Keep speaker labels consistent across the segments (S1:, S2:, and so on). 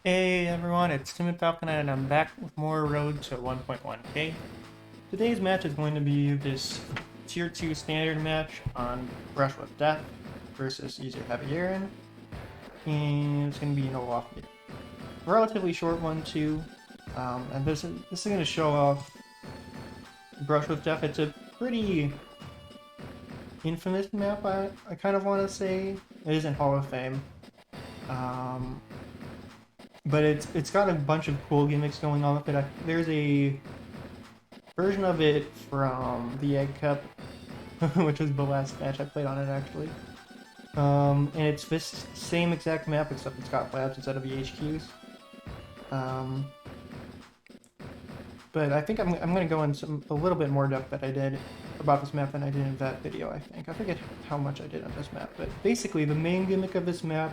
S1: Hey everyone, it's Timid Falcon and I'm back with more Road to 1.1k. Today's match is going to be this Tier 2 standard match on Brush with Death versus User Heavy, and it's going to be an Olaf video. Relatively short one too, and this is going to show off Brush with Death. It's a pretty infamous map, I kind of want to say. It isn't Hall of Fame. But it's got a bunch of cool gimmicks going on with it. There's a version of it from the Egg Cup, which was the last match I played on it actually. And it's this same exact map except it's got labs instead of EHQs. But I think I'm going to go in a little bit more depth that I did about this map than I did in that video, I think. I forget how much I did on this map, but basically the main gimmick of this map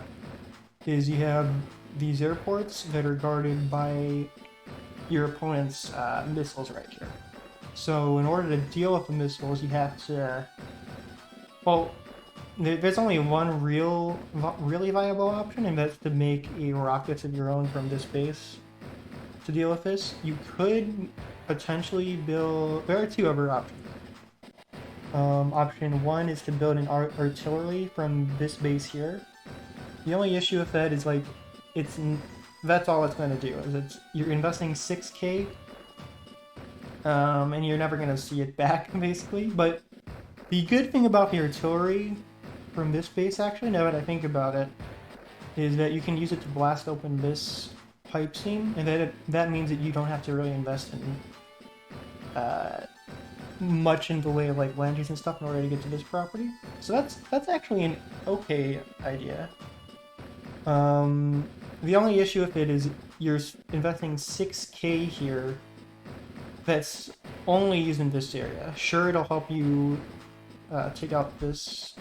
S1: is you have these airports that are guarded by your opponent's missiles right here. So in order to deal with the missiles, you have to... Well, there's only one really viable option, and that's to make a rocket of your own from this base to deal with this. You could potentially build... There are two other options. Option one is to build an artillery from this base here. The only issue with that is like, that's all it's going to do. Is you're investing 6k, and you're never going to see it back basically. But the good thing about the artillery from this base, actually, now that I think about it, is that you can use it to blast open this pipe seam, and that means that you don't have to really invest in much in the way of like landings and stuff in order to get to this property. So that's actually an okay idea. The only issue with it is you're investing 6k here that's only used in this area. Sure, it'll help you take out this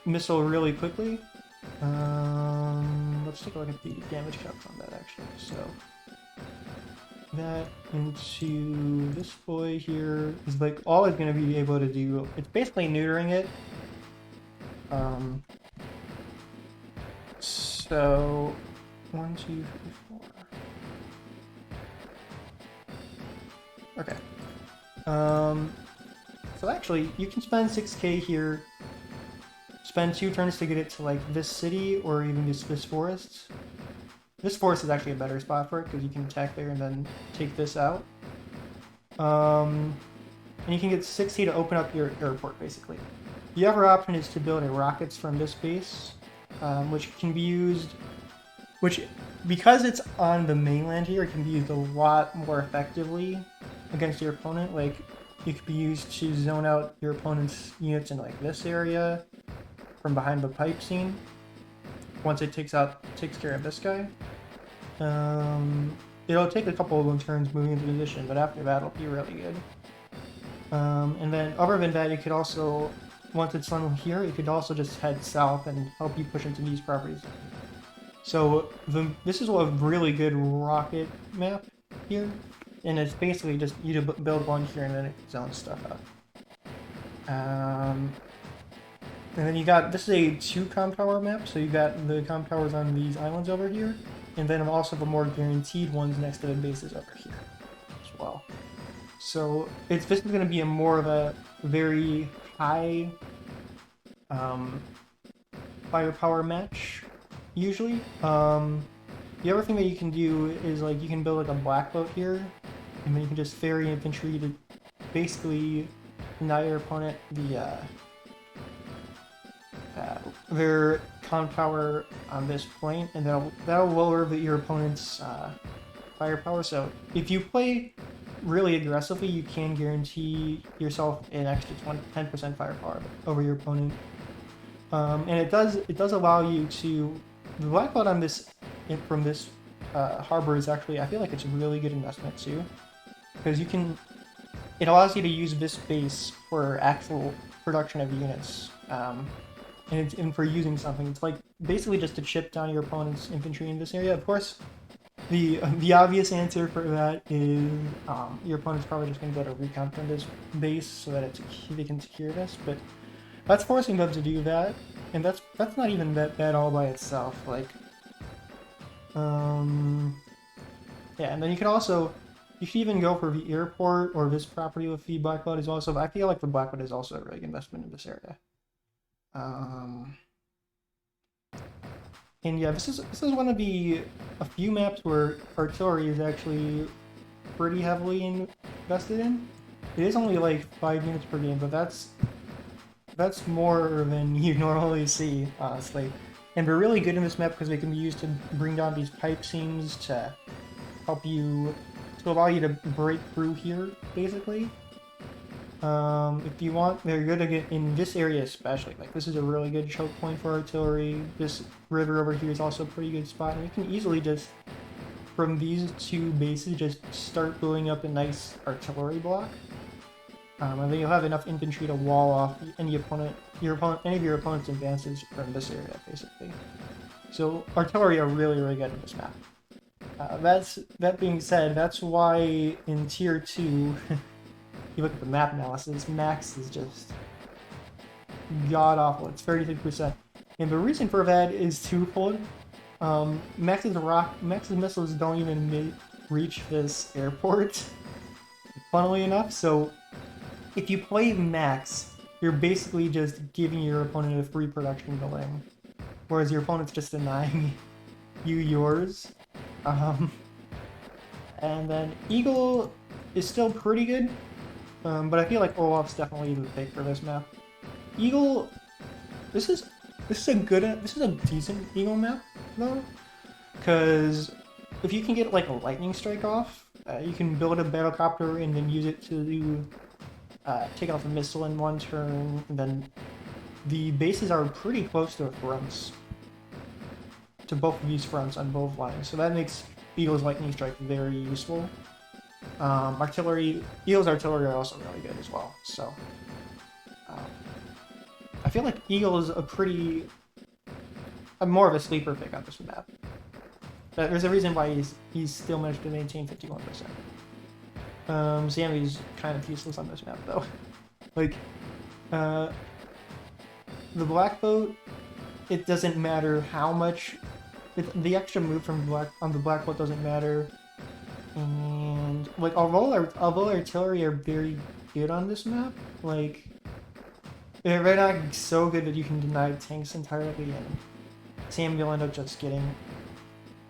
S1: missile really quickly. Let's take a look at the damage cap on that actually. So that into this boy here is like all it's going to be able to do. It's basically neutering it. So 1, 2, 3, 4. Okay. So actually, you can spend 6k here. Spend 2 turns to get it to like this city or even just this forest. This forest is actually a better spot for it because you can attack there and then take this out. And you can get 6k to open up your airport basically. The other option is to build a rockets from this base, which can be used, because it's on the mainland here, it can be used a lot more effectively against your opponent. Like, it could be used to zone out your opponent's units in like this area from behind the pipe scene. Once it takes care of this guy, it'll take a couple of turns moving into position, but after that, it'll be really good. And then, other than that, you could also, once it's done here, you could also just head south and help you push into these properties. So this is a really good rocket map here, and it's basically just you build one here and then it zones stuff out. And then you got, this is a 2 comp tower map, so you got the comp towers on these islands over here, and then also the more guaranteed ones next to the bases over here as well. So this is going to be more of a very high firepower match, usually. The other thing that you can do is like you can build like a black boat here, and then you can just ferry infantry to basically deny your opponent their comp tower on this point, and that'll lower your opponent's firepower. So if you play really aggressively, you can guarantee yourself an extra 10% firepower over your opponent. And it does allow you to, the black belt on this from this harbor is actually, I feel like it's a really good investment too, because it allows you to use this base for actual production of units, and for using something. It's like basically just to chip down your opponent's infantry in this area. Of course, the obvious answer for that is your opponent's probably just going to go to recon from this base so that they can secure this, but that's forcing them to do that. and that's not even that bad all by itself. Like, yeah, and then you can also you should even go for the airport or this property with the Blackwood as well. So I feel like the Blackwood is also a really good investment in this area. And yeah, this is one of a few maps where artillery is actually pretty heavily invested in. It is only like 5 minutes per game, but that's more than you normally see, honestly. And they're really good in this map because they can be used to bring down these pipe seams to help you, to allow you to break through here, basically. If you want, they're good to get in this area especially. Like, this is a really good choke point for artillery. This river over here is also a pretty good spot. And you can easily just, from these two bases, just start building up a nice artillery block. And then you'll have enough infantry to wall off any of your opponent's advances from this area, basically. So artillery are really, really good in this map. That being said, that's why in Tier 2, you look at the map analysis, max is just god-awful. It's 36%. And the reason for that is twofold. Max's missiles don't even reach this airport, funnily enough, so if you play max, you're basically just giving your opponent a free production building, whereas your opponent's just denying you yours. And then Eagle is still pretty good, but I feel like Olaf's definitely the pick for this map. Eagle, this is a decent Eagle map though, because if you can get like a lightning strike off, you can build a battlecopter and then use it to do. Take off a missile in one turn, and then the bases are pretty close to the fronts, to both of these fronts on both lines, so that makes Eagle's lightning strike very useful. Eagle's artillery are also really good as well, so I feel like Eagle is more of a sleeper pick on this map. There's a reason why he's still managed to maintain 51%. Sammy's kind of useless on this map, though. Like, the black boat, it doesn't matter how much... the extra move from the black boat doesn't matter. And, like, although artillery are very good on this map, like, they're not so good that you can deny tanks entirely, and Sam will end up just getting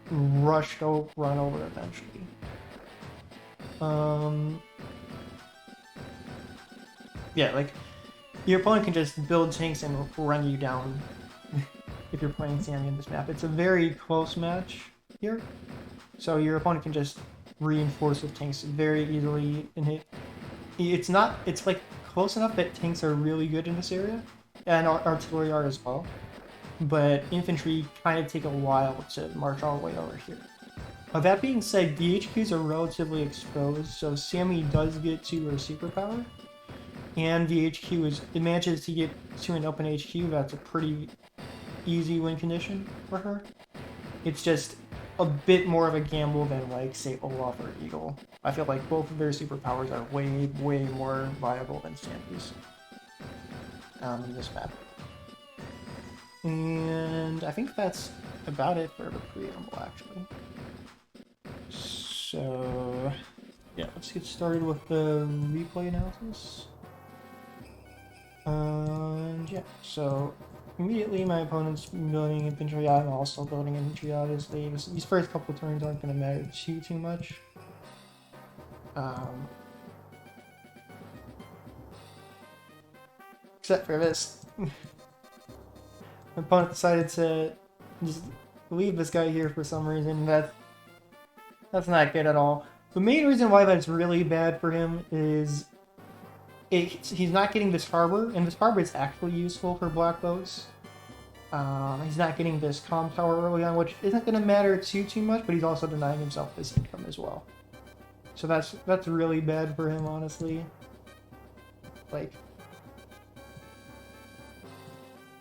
S1: run over eventually. Yeah, like, your opponent can just build tanks and run you down if you're playing Sammy in this map. It's a very close match here, so your opponent can just reinforce with tanks very easily, and it's like close enough that tanks are really good in this area, and artillery are as well, but infantry kind of take a while to march all the way over here. That being said, the HQs are relatively exposed, so Sammy does get to her superpower, and the it manages to get to an open HQ. That's a pretty easy win condition for her. It's just a bit more of a gamble than, like, say, Olaf or Eagle. I feel like both of their superpowers are way, way more viable than Sammy's in this map. And I think that's about it for the preamble, actually. So, yeah, let's get started with the replay analysis. And yeah, so immediately my opponent's building infantry out, and also building infantry out as these first couple of turns aren't going to matter too much. Except for this. My opponent decided to just leave this guy here for some reason. That's not good at all. The main reason why that's really bad for him is he's not getting this harbor, and this harbor is actually useful for black boats. He's not getting this comm tower early on, which isn't going to matter too much, but he's also denying himself this income as well. So that's really bad for him, honestly. Like,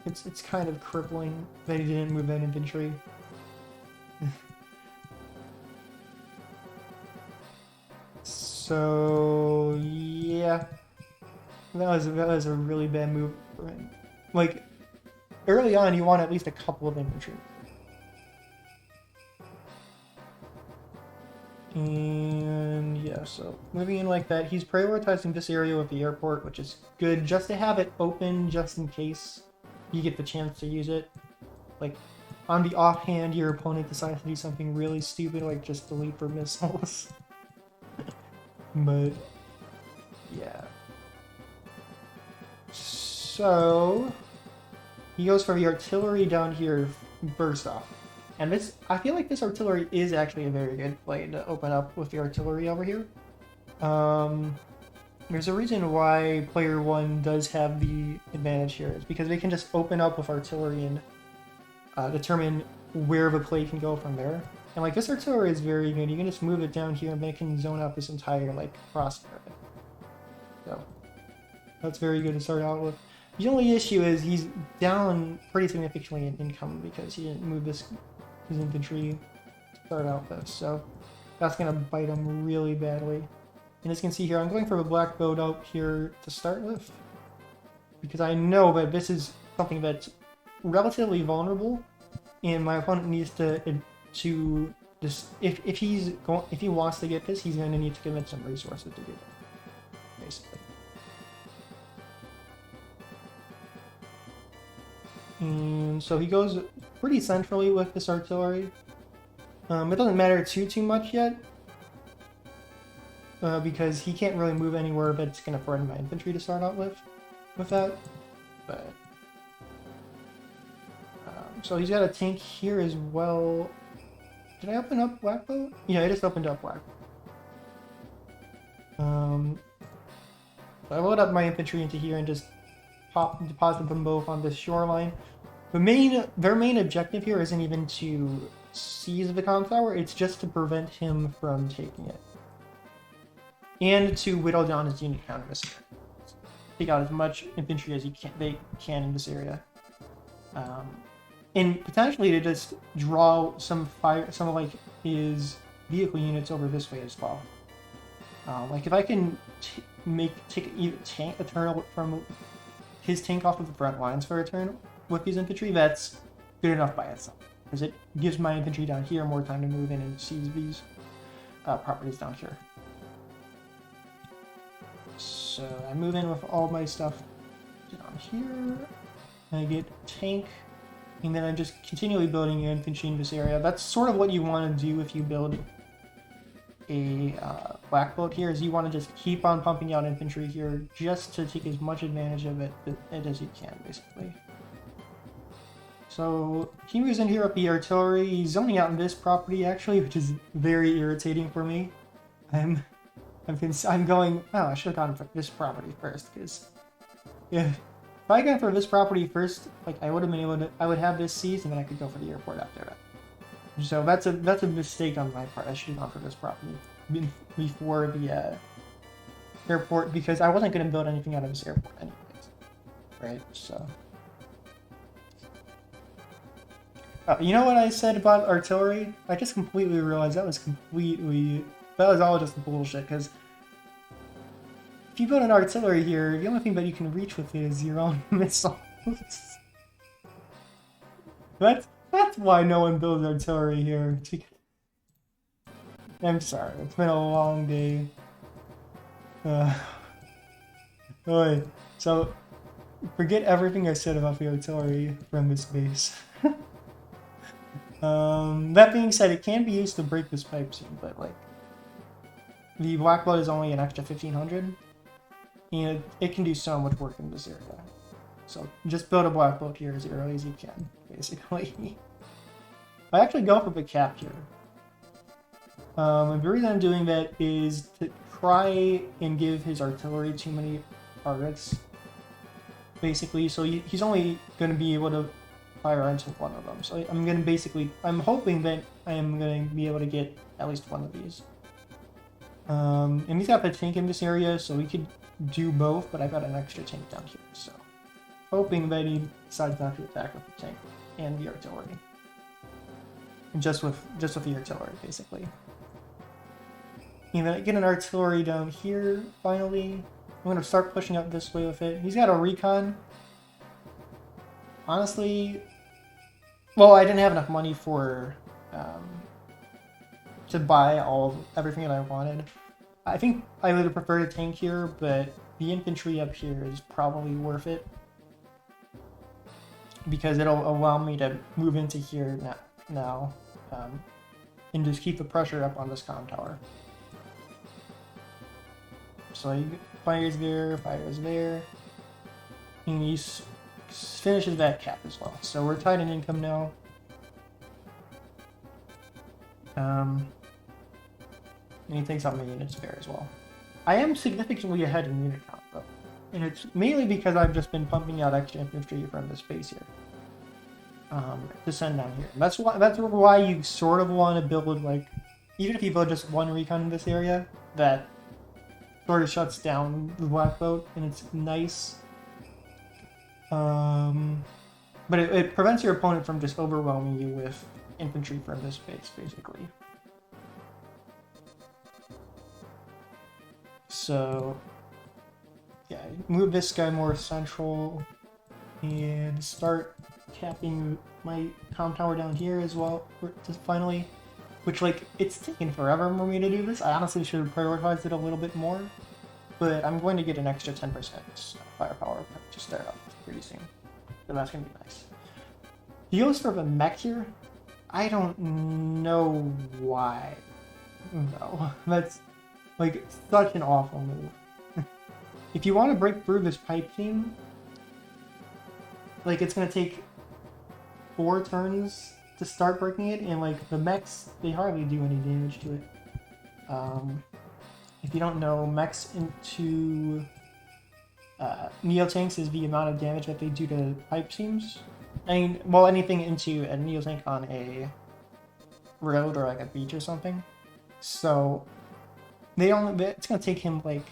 S1: it's kind of crippling that he didn't move that infantry. So yeah, that was a really bad move for him. Like, early on, you want at least a couple of infantry. And yeah, so moving in like that, he's prioritizing this area with the airport, which is good, just to have it open just in case you get the chance to use it. Like, on the offhand, your opponent decides to do something really stupid, like just delete for missiles. But, yeah. So, he goes for the artillery down here first off. And this, I feel like this artillery is actually a very good play to open up with the artillery over here. There's a reason why player 1 does have the advantage here. It's because they can just open up with artillery and determine where the play can go from there. And like this artillery is very good. You can just move it down here and they can zone out this entire like cross area. So that's very good to start out with. The only issue is he's down pretty significantly in income because he didn't move his infantry to start out with. So that's gonna bite him really badly. And as you can see here, I'm going for a black boat out here to start with, because I know that this is something that's relatively vulnerable, and my opponent needs to just if he wants to get this, he's going to need to commit some resources to get it, basically. And so he goes pretty centrally with this artillery. It doesn't matter too much yet. Because he can't really move anywhere that's going to threaten my infantry to start out with that. But so he's got a tank here as well. Did I open up black boat? Yeah, I just opened up black. So I load up my infantry into here and just deposit them both on this shoreline. Their main objective here isn't even to seize the comm tower; it's just to prevent him from taking it. And to whittle down his unit count in this area. Take out as much infantry as they can in this area. And potentially to just draw some of like his vehicle units over this way as well. Like if I can take a turn from his tank off of the front lines for a turn with his infantry, that's good enough by itself. Because it gives my infantry down here more time to move in and seize these properties down here. So I move in with all my stuff down here, and I get tank, and then I'm just continually building infantry in this area. That's sort of what you want to do if you build a black boat here, is you want to just keep on pumping out infantry here just to take as much advantage of it as you can, basically. So he moves in here with the artillery. He's zoning out in this property, actually, which is very irritating for me. I'm going, oh, I should have gone for this property first, because if I got for this property first, like I would have been able to, I would have this seized, and then I could go for the airport after that. So that's a mistake on my part. I should have gone for this property before the airport, because I wasn't going to build anything out of this airport anyways, right? So, you know what I said about artillery? I just completely realized that was all just bullshit, because if you build an artillery here, the only thing that you can reach with it is your own missiles. That's why no one builds artillery here. I'm sorry, it's been a long day. Alright, so forget everything I said about the artillery from this base. That being said, it can be used to break this pipe seam, but like, the black blood is only an extra 1500, and it can do so much work in this area. So just build a black boat here as early as you can, basically. I actually go for the cap here. And the reason I'm doing that is to try and give his artillery too many targets, basically. So he's only going to be able to fire into one of them. So I'm hoping that I am going to be able to get at least one of these. And he's got the tank in this area, so we could do both, but I've got an extra tank down here, so hoping that he decides not to attack with the tank and the artillery. Just with the artillery, basically. And then I get an artillery down here, finally. I'm going to start pushing up this way with it. He's got a recon. honestly, well, I didn't have enough money for to buy everything that I wanted. I think I would have preferred a tank here, but the infantry up here is probably worth it because it'll allow me to move into here now and just keep the pressure up on this comm tower. So he fires there, and he finishes that cap as well. So we're tied in income now. And he takes out my units there as well. I am significantly ahead in unit count though, and it's mainly because I've just been pumping out extra infantry from this base here to send down here. That's why you sort of want to build, like, even if you build just one recon in this area, that sort of shuts down the black boat, and it's nice. But it prevents your opponent from just overwhelming you with infantry from this base, basically. So, yeah, move this guy more central and start capping my comm tower down here as well, just finally. Which, like, it's taken forever for me to do this. I honestly should have prioritized it a little bit more, but I'm going to get an extra 10% firepower to start off pretty soon. So that's going to be nice. He goes for the mech here. I don't know why. No, that's, like, such an awful move. If you want to break through this pipe team, like, it's going to take 4 turns to start breaking it, and, like, the mechs, they hardly do any damage to it. If you don't know, mechs into Neotanks is the amount of damage that they do to pipe teams. I mean, well, anything into a Neotank on a road or, like, a beach or something. So it's gonna take him like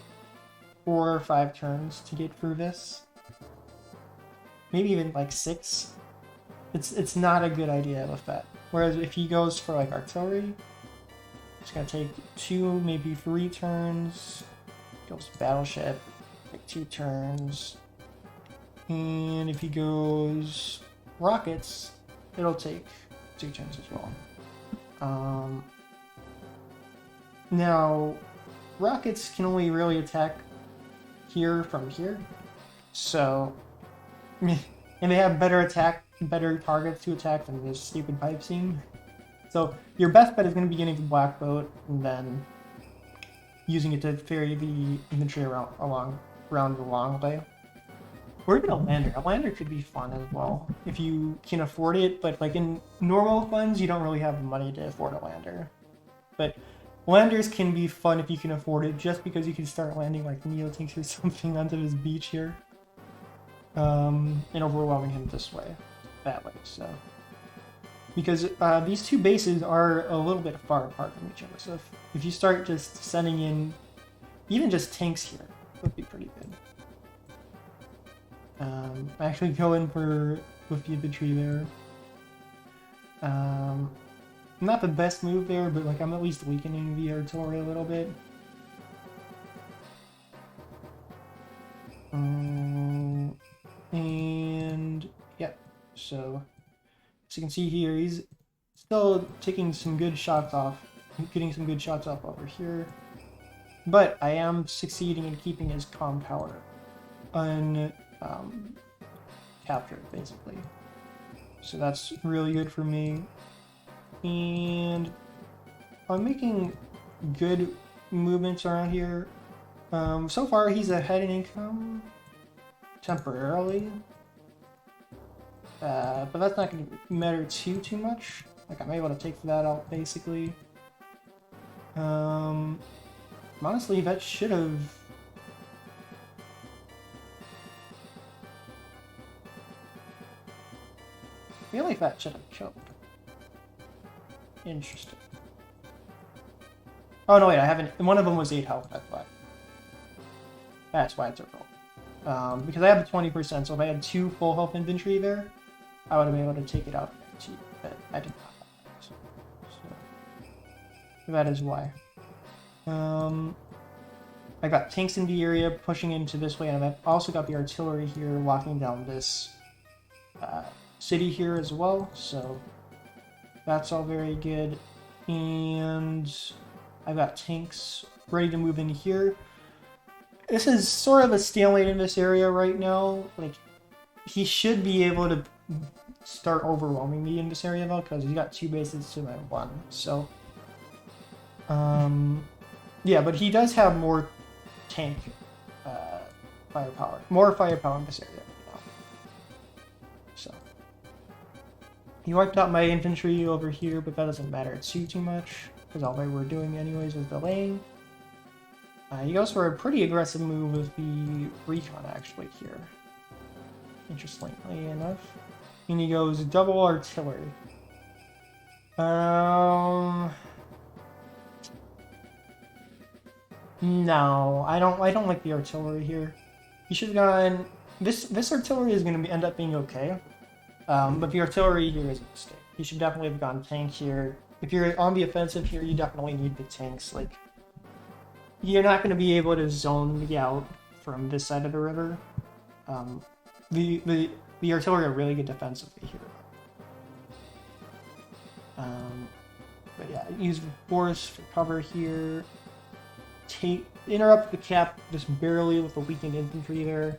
S1: 4 or 5 turns to get through this. Maybe even like 6. It's not a good idea with that. Whereas if he goes for like artillery, it's gonna take 2, maybe 3 turns. Goes battleship, like 2 turns. And if he goes rockets, it'll take 2 turns as well. Now, rockets can only really attack here from here, so, and they have better targets to attack than this stupid pipe seam. So your best bet is going to be getting the black boat and then using it to ferry the infantry around the long way. Or even a lander. A lander could be fun as well if you can afford it, but like in normal funds, you don't really have the money to afford a lander. But landers can be fun if you can afford it, just because you can start landing like Neotanks or something onto this beach here. And overwhelming him that way, so. Because these 2 bases are a little bit far apart from each other, so if you start just sending in even just tanks here, it would be pretty good. I actually go in with the infantry there. Not the best move there, but like I'm at least weakening the artillery a little bit. And yeah, so as you can see here, he's still taking some good shots off, getting some good shots off over here. But I am succeeding in keeping his comm tower captured, basically. So that's really good for me. And I'm making good movements around here. So far, he's ahead in income temporarily. But that's not going to matter too much. Like, I'm able to take that out, basically. Honestly, that should have... I feel like that should have killed. Interesting. Oh, no, wait, I haven't... One of them was 8 health, that's why. That's why it's a roll. Because I have the 20%, so if I had 2 full health infantry there, I would have been able to take it out cheap, but I did not have that. So that is why. I got tanks in the area pushing into this way, and I've also got the artillery here locking down this city here as well, so that's all very good. And I've got tanks ready to move in here. This is sort of a stalemate in this area right now. Like, he should be able to start overwhelming me in this area though, because he's got 2 bases to my 1. So, yeah, but he does have more tank firepower, more firepower in this area right now. So, he wiped out my infantry over here, but that doesn't matter too much, because all they were doing anyways was delaying. He goes for a pretty aggressive move with the recon actually here, interestingly enough. And he goes double artillery. No, I don't like the artillery here. He should have gone. This artillery is going to end up being okay, but the artillery here is a mistake. He should definitely have gone tank here. If you're on the offensive here, you definitely need the tanks. Like, you're not going to be able to zone me out from this side of the river. The artillery are really good defensively here. But yeah, use force for cover here. Interrupt the cap just barely with the weakened infantry there.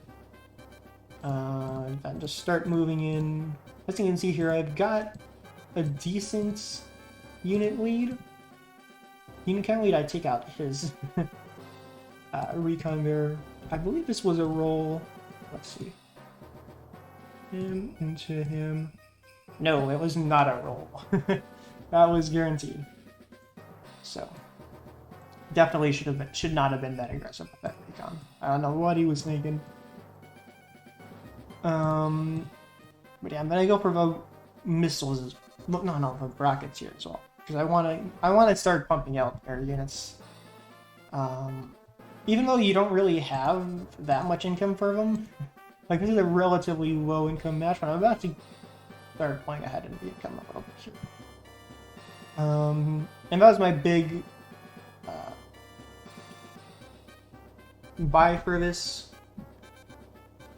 S1: And just start moving in. As you can see here, I've got a decent unit lead. Unit count lead, I take out his recon there. I believe this was a roll. Let's see. Him into him. No, it was not a roll. That was guaranteed. So, definitely should not have been that aggressive with that recon. I don't know what he was thinking. But yeah, I'm gonna go provoke missiles. No, for rockets here as well, because I want to start pumping out air units. Even though you don't really have that much income for them, like this is a relatively low income match, but I'm about to start playing ahead in the income a little bit here. And that was my big buy for this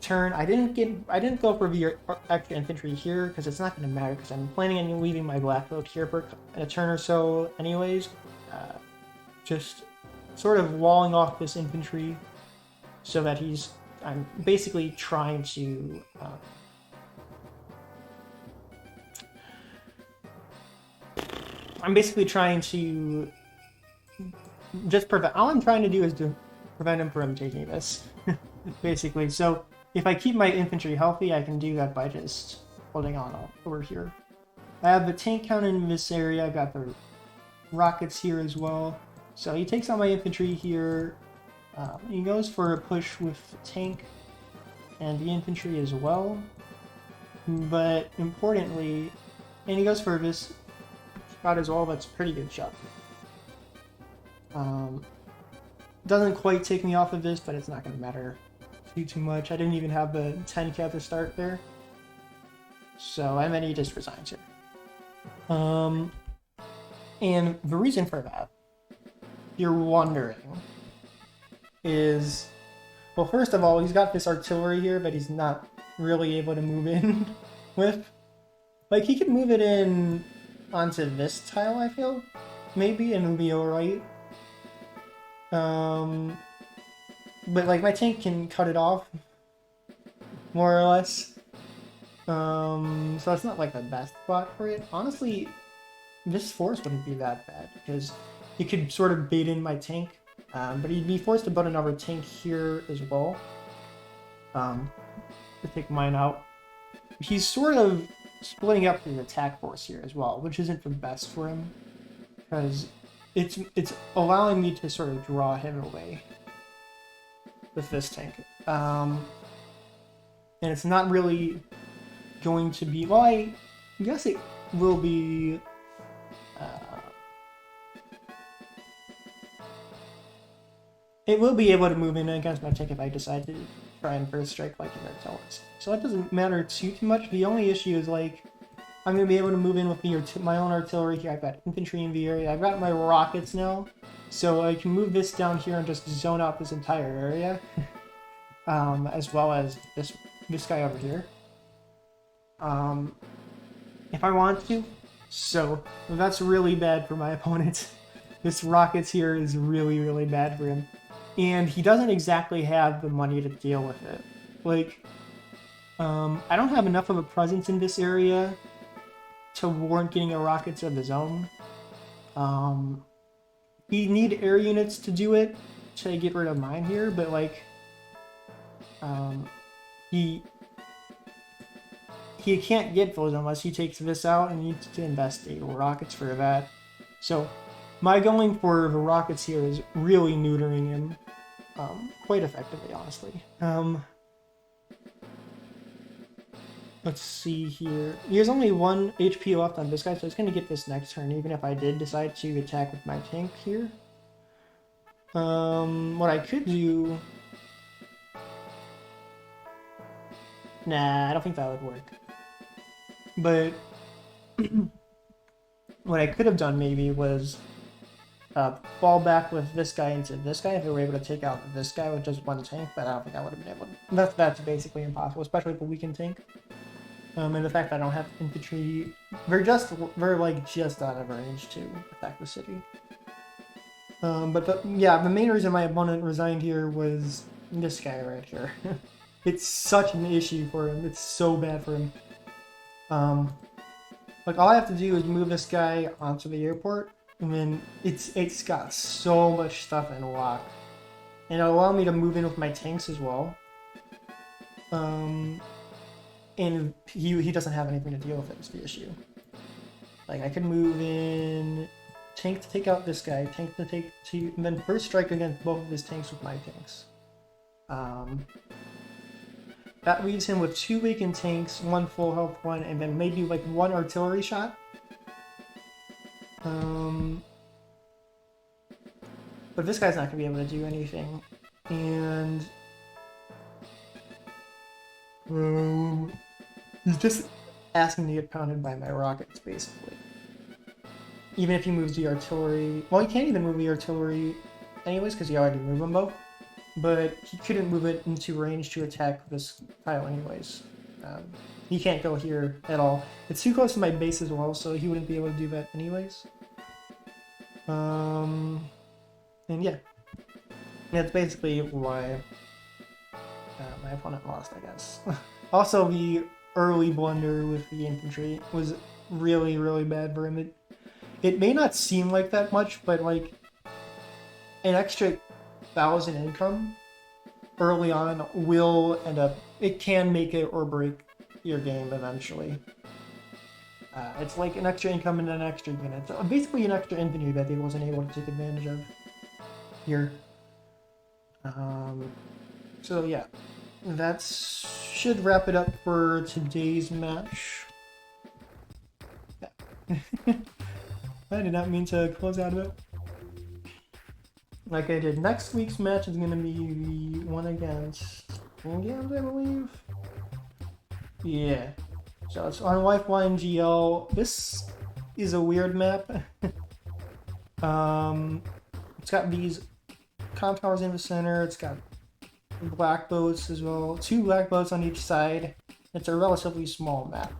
S1: turn. I didn't go for the extra infantry here because it's not going to matter, because I'm planning on leaving my black boat here for a turn or so anyways. Just sort of walling off this infantry so that I'm basically trying to just prevent. All I'm trying to do is to prevent him from taking this, basically. So if I keep my infantry healthy, I can do that by just holding on over here. I have the tank count in this area. I've got the rockets here as well. So he takes out my infantry here. He goes for a push with the tank and the infantry as well. But importantly, and he goes for this shot as well. That's a pretty good shot. Doesn't quite take me off of this, but it's not going to matter too much. I didn't even have the 10 cap to start there. So, and then he just resigns here. And the reason for that, you're wondering, is, well, first of all, he's got this artillery here, but he's not really able to move in with. Like, he could move it in onto this tile, I feel, maybe, and it'll be alright. But, like, my tank can cut it off, more or less. So it's not, like, the best spot for it. Honestly, this force wouldn't be that bad, because he could sort of bait in my tank, but he'd be forced to put another tank here as well, to take mine out. He's sort of splitting up his attack force here as well, which isn't the best for him, because it's allowing me to sort of draw him away with this tank. And it's not really going to be, well, I guess it will be, it will be able to move in against my tank if I decide to try and first strike like an artillery. So that doesn't matter too much. The only issue is, like, I'm going to be able to move in with my own artillery here. I've got infantry in the area. I've got my rockets now. So I can move this down here and just zone out this entire area. As well as this guy over here. if I want to. So that's really bad for my opponent. This Rockets here is really, really bad for him. And he doesn't exactly have the money to deal with it. Like, I don't have enough of a presence in this area to warrant getting a Rockets of his own. He need air units to do it, to get rid of mine here, but like, he can't get those unless he takes this out and needs to invest 8 rockets for that. So my going for the rockets here is really neutering him quite effectively, honestly. Let's see here. There's only 1 HP left on this guy, so it's going to get this next turn, even if I did decide to attack with my tank here. What I could do... Nah, I don't think that would work. But what I could have done maybe was fall back with this guy into this guy if we were able to take out this guy with just 1 tank, but I don't think I would have been able to. That's basically impossible, especially with a weakened tank. And the fact that I don't have infantry, they're just out of range to attack the city. But yeah, the main reason my opponent resigned here was this guy right here. It's such an issue for him. It's so bad for him. Like all I have to do is move this guy onto the airport, and then it's got so much stuff in lock, and it'll allow me to move in with my tanks as well. And he doesn't have anything to deal with it, is the issue. Like I could move in tank to take out this guy, tank to take to, and then first strike against both of his tanks with my tanks. That leaves him with 2 weakened tanks, 1 full health one, and then maybe like 1 artillery shot. But this guy's not gonna be able to do anything, and he's just asking to get pounded by my rockets, basically. Even if he moves the artillery, well, he can't even move the artillery anyways because he already moved them both. But he couldn't move it into range to attack this tile anyways. He can't go here at all. It's too close to my base as well, so he wouldn't be able to do that anyways. And yeah. That's basically why my opponent lost, I guess. Also, the early blunder with the infantry was really, really bad for him. It may not seem like that much, but like an extra 1,000 income early on will end up, it can make it or break your game eventually. It's like an extra income and an extra unit. So basically an extra infantry that he wasn't able to take advantage of here. So yeah, that should wrap it up for today's match. Yeah. I did not mean to close out of it. Like I did, next week's match is going to be the one against England, I believe. Yeah. So it's on Lifeline GL. This is a weird map. It's got these comp towers in the center. It's got black boats as well. 2 black boats on each side. It's a relatively small map.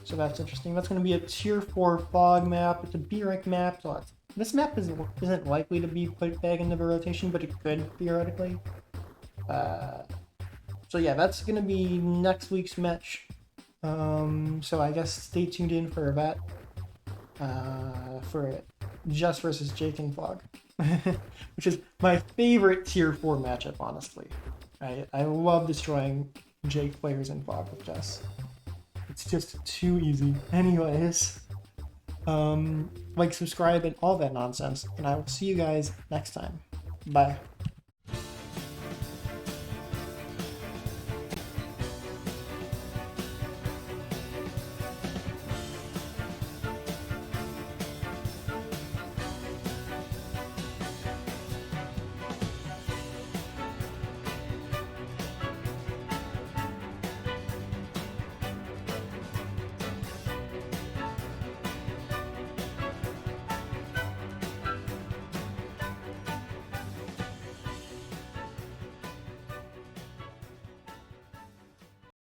S1: So that's interesting. That's going to be a tier 4 fog map. It's a B rank map. So this map isn't likely to be put back into the rotation, but it could theoretically. So yeah, that's going to be next week's match. So I guess stay tuned in for that. For Just versus Jake and Fog. Which is my favorite tier 4 matchup, honestly. I love destroying Jake players in Fog with Jess. It's just too easy. Anyways, like, subscribe, and all that nonsense, and I will see you guys next time. Bye.